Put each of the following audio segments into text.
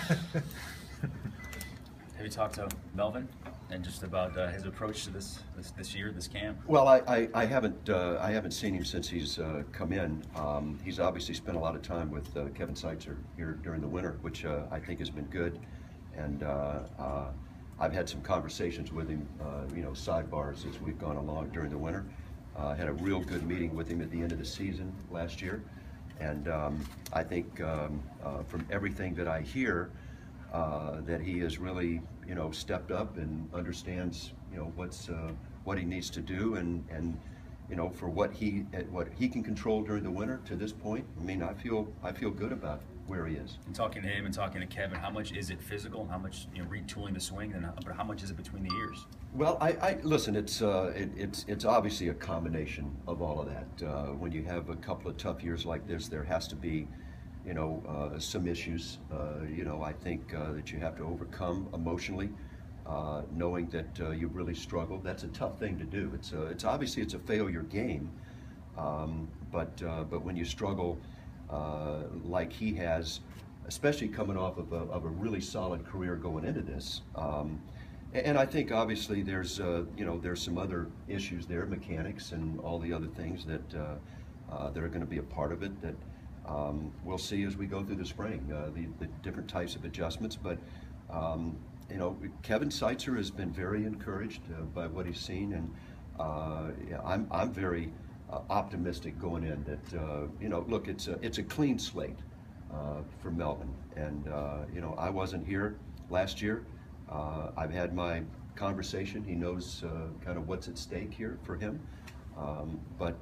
Have you talked to Melvin and just about his approach to this year, this camp? Well, I haven't seen him since he's come in. He's obviously spent a lot of time with Kevin Seitzer here during the winter, which I think has been good. And I've had some conversations with him, sidebars as we've gone along during the winter. Had a real good meeting with him at the end of the season last year, and I think from everything that I hear, that he has really, stepped up and understands, what he needs to do, and for what he can control during the winter to this point. I mean, I feel good about where he is. And talking to him and talking to Kevin, how much is it physical? How much retooling the swing, and how much is it between the ears? Well, I listen. It's obviously a combination of all of that. When you have a couple of tough years like this, there has to be, some issues. I think that you have to overcome emotionally, knowing that you've really struggled. That's a tough thing to do. It's obviously it's a failure game, but when you struggle like he has, especially coming off of a really solid career going into this. And I think obviously there's some other issues there, mechanics and all the other things that are going to be a part of it that we'll see as we go through the spring, the different types of adjustments. But Kevin Seitzer has been very encouraged by what he's seen, and I'm very optimistic going in that look, it's a clean slate for Melvin, and I wasn't here last year. I've had my conversation. He knows kind of what's at stake here for him. But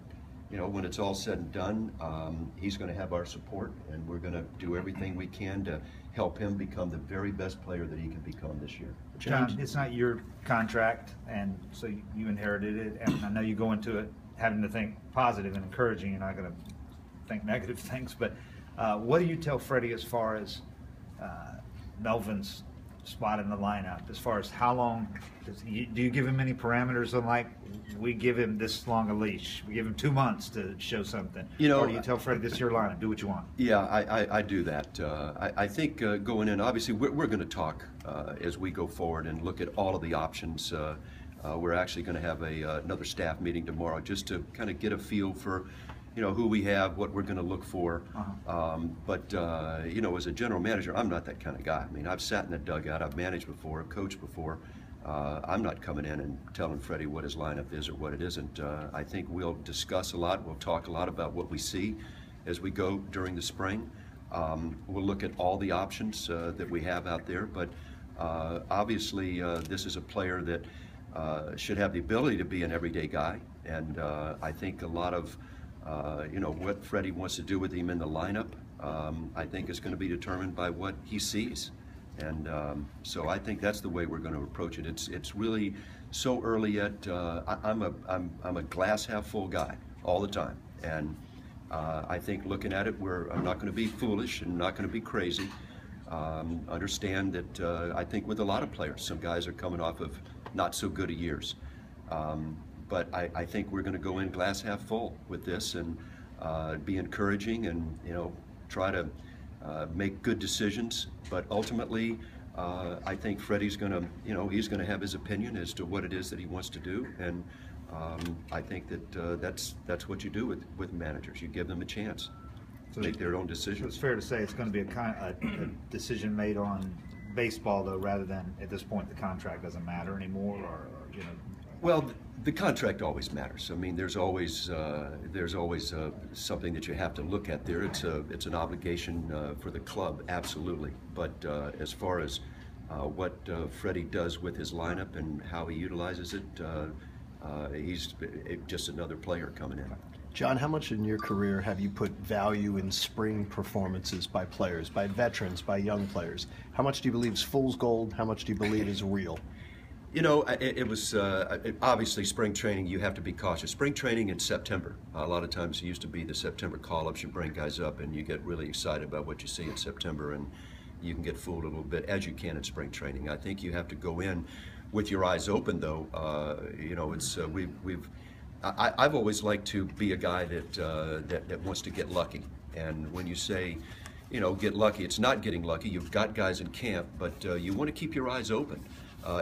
when it's all said and done, he's going to have our support, and we're going to do everything we can to help him become the very best player that he can become this year. John, it's not your contract, and so you inherited it, and I know you go into it having to think positive and encouraging. You're not going to think negative things, but what do you tell Freddie as far as Melvin's spot in the lineup, as far as how long do you give him any parameters on, like, we give him this long a leash, we give him 2 months to show something, or do you tell Freddie, this is your lineup, do what you want? Yeah, I do that. I think going in, obviously we're going to talk as we go forward and look at all of the options. We're actually going to have another staff meeting tomorrow just to kind of get a feel for who we have, what we're going to look for. But as a general manager, I'm not that kind of guy. I mean, I've sat in the dugout, I've managed before, I've coached before. I'm not coming in and telling Freddie what his lineup is or what it isn't. I think we'll discuss a lot, we'll talk a lot about what we see as we go during the spring. We'll look at all the options that we have out there, but obviously this is a player that should have the ability to be an everyday guy, and I think a lot of what Freddie wants to do with him in the lineup, I think is going to be determined by what he sees, and so I think that's the way we're going to approach it. It's really so early yet. I'm a glass half full guy all the time, and I think looking at it, I'm not going to be foolish and not going to be crazy. Understand that I think with a lot of players, some guys are coming off of not so good years. But I think we're going to go in glass half full with this, and be encouraging, and try to make good decisions. But ultimately, I think Freddie's going to he's going to have his opinion as to what it is that he wants to do, and I think that that's what you do with managers. You give them a chance to make their own decisions. So it's fair to say it's going to be a decision made on baseball, though, rather than at this point the contract doesn't matter anymore, or Well, the contract always matters. I mean, there's always something that you have to look at there. It's an obligation for the club, absolutely. But as far as what Freddie does with his lineup and how he utilizes it, he's just another player coming in. John, how much in your career have you put value in spring performances by players, by veterans, by young players? How much do you believe is fool's gold? How much do you believe is real? It was obviously spring training. You have to be cautious. Spring training in September. A lot of times it used to be the September call-ups. You bring guys up and you get really excited about what you see in September, and you can get fooled a little bit, as you can in spring training. I think you have to go in with your eyes open, though. I've always liked to be a guy that wants to get lucky. And when you say, get lucky. It's not getting lucky. You've got guys in camp, but you want to keep your eyes open.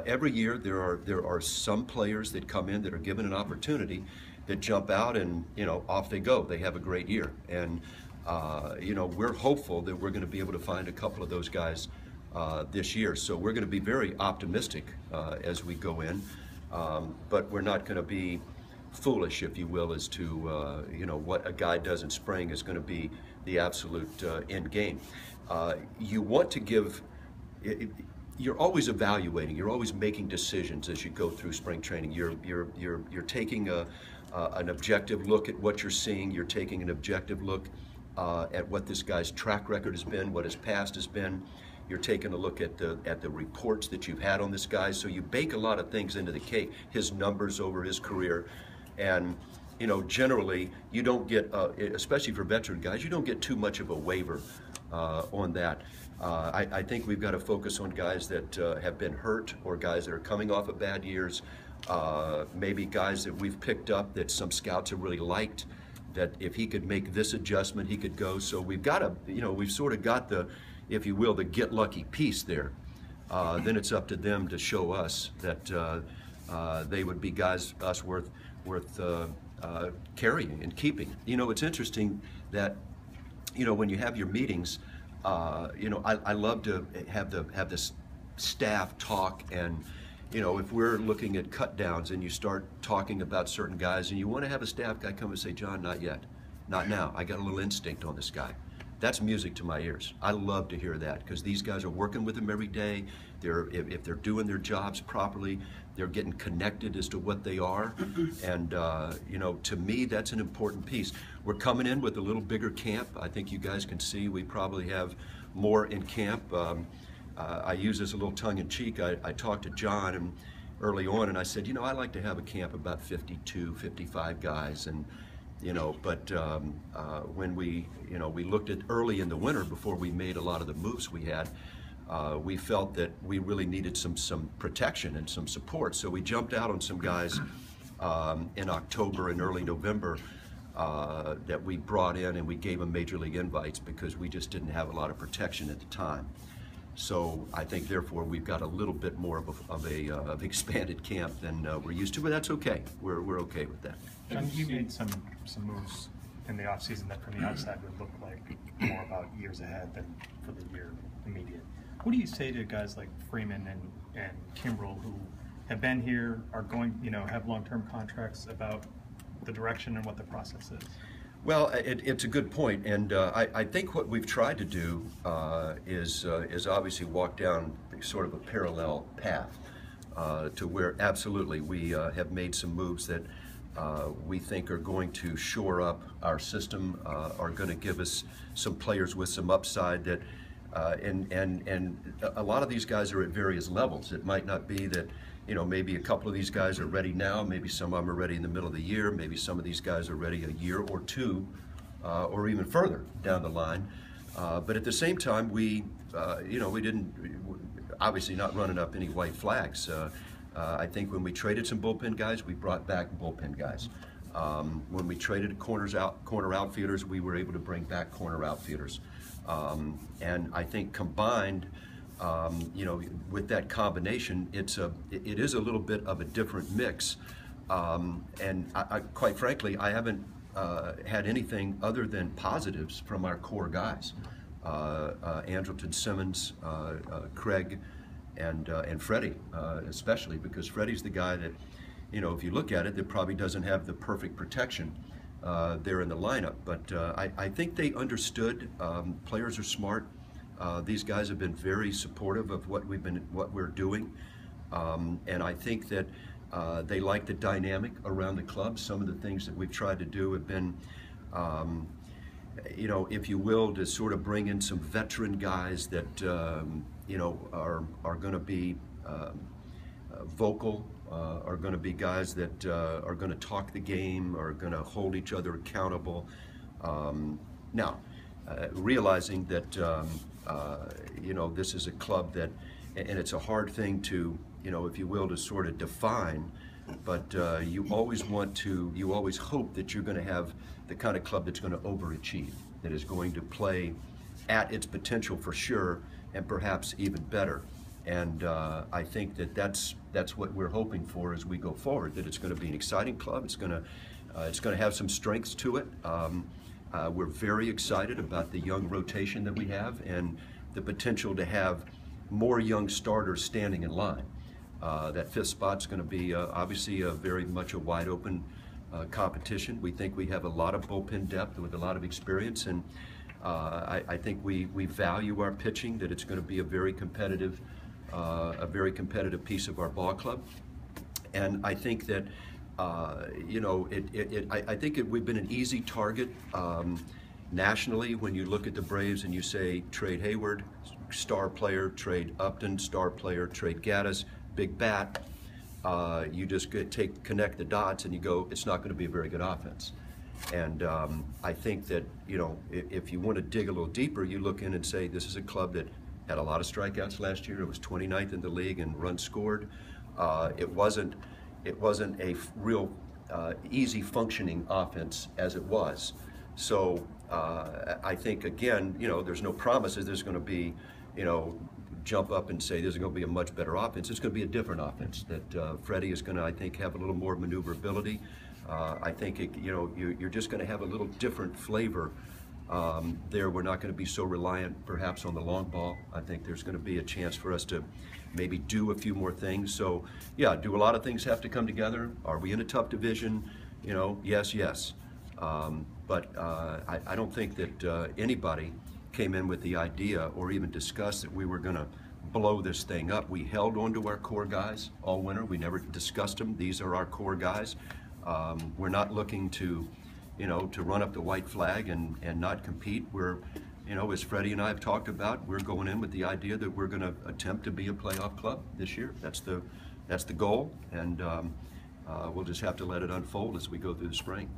Every year there are some players that come in that are given an opportunity that jump out and off they go. They have a great year, and we're hopeful that we're going to be able to find a couple of those guys this year. So we're going to be very optimistic as we go in, but we're not going to be foolish, if you will, as to what a guy does in spring is going to be the absolute end game. You want to give. You're always evaluating. You're always making decisions as you go through spring training. You're taking an objective look at what you're seeing. You're taking an objective look at what this guy's track record has been, what his past has been. You're taking a look at the reports that you've had on this guy. So you bake a lot of things into the cake. His numbers over his career, and generally you don't get, especially for veteran guys, you don't get too much of a waiver on that. I think we've got to focus on guys that have been hurt or guys that are coming off of bad years, maybe guys that we've picked up that some scouts have really liked, that if he could make this adjustment, he could go. So we've got to, we've sort of got the, if you will, the get lucky piece there. Then it's up to them to show us that they would be guys us worth carrying and keeping. It's interesting that when you have your meetings, I love to have this staff talk, and if we're looking at cut downs and you start talking about certain guys and you want to have a staff guy come and say, John, not yet, not now, I got a little instinct on this guy. That's music to my ears. I love to hear that, because these guys are working with him every day. If they're doing their jobs properly, they're getting connected as to what they are, and to me that's an important piece. We're coming in with a little bigger camp. I think you guys can see we probably have more in camp. I use this a little tongue-in-cheek. I talked to John and early on, and I said, I like to have a camp about 52, 55 guys, and but when we looked at early in the winter before we made a lot of the moves we had, we felt that we really needed some protection and some support. So we jumped out on some guys in October and early November that we brought in, and we gave them major league invites because we just didn't have a lot of protection at the time. So I think therefore we've got a little bit more of a expanded camp than we're used to, but that's okay. We're okay with that. John, you made some moves in the offseason that from the outside would look like more about years ahead than for the year immediate. What do you say to guys like Freeman and Kimbrel, who have been here, are going, have long-term contracts, about the direction and what the process is? Well, it's a good point, and I think what we've tried to do is obviously walk down sort of a parallel path to where absolutely we have made some moves that we think are going to shore up our system, are going to give us some players with some upside that, and a lot of these guys are at various levels. It might not be that, maybe a couple of these guys are ready now, maybe some of them are ready in the middle of the year, maybe some of these guys are ready a year or two, or even further down the line. But at the same time, we didn't, obviously not running up any white flags. I think when we traded some bullpen guys, we brought back bullpen guys. When we traded corner outfielders, we were able to bring back corner outfielders. And I think combined, with that combination, it is a little bit of a different mix. And I quite frankly, I haven't had anything other than positives from our core guys. Andrelton, Simmons, Craig, and Freddie, especially because Freddie's the guy that, if you look at it, that probably doesn't have the perfect protection there in the lineup. But I think they understood. Players are smart. These guys have been very supportive of what we're doing, and I think that they like the dynamic around the club. Some of the things that we've tried to do have been, if you will, to sort of bring in some veteran guys that are going to be vocal, are going to be guys that are going to talk the game, are going to hold each other accountable. Now, realizing that this is a club that, and it's a hard thing to, if you will, to sort of define, but you always hope that you're going to have the kind of club that's going to overachieve, that is going to play at its potential for sure, and perhaps even better. And I think that that's what we're hoping for as we go forward. That it's going to be an exciting club. It's going to have some strengths to it. We're very excited about the young rotation that we have and the potential to have more young starters standing in line. That fifth spot's going to be obviously very much a wide open competition. We think we have a lot of bullpen depth with a lot of experience, and I think we value our pitching, that it's going to be a very competitive piece of our ball club. And I think that I think we've been an easy target nationally when you look at the Braves and you say trade Hayward, star player, trade Upton, star player, trade Gaddis, big bat. You just connect the dots and you go, it's not going to be a very good offense. And I think that, if you want to dig a little deeper, you look in and say this is a club that had a lot of strikeouts last year. It was 29th in the league in runs scored. It wasn't a real easy functioning offense as it was. So I think, again, there's no promises there's going to be, jump up and say there's going to be a much better offense. It's going to be a different offense that Freddie is going to, I think, have a little more maneuverability. I think, you're just going to have a little different flavor there. We're not going to be so reliant perhaps on the long ball. I think there's going to be a chance for us to maybe do a few more things. So yeah, do a lot of things have to come together? Are we in a tough division? Yes. But I don't think that anybody came in with the idea or even discussed that we were going to blow this thing up. We held on to our core guys all winter. We never discussed them. These are our core guys. We're not looking to run up the white flag and not compete. We're, as Freddie and I have talked about, we're going in with the idea that we're going to attempt to be a playoff club this year. That's the goal, and we'll just have to let it unfold as we go through the spring.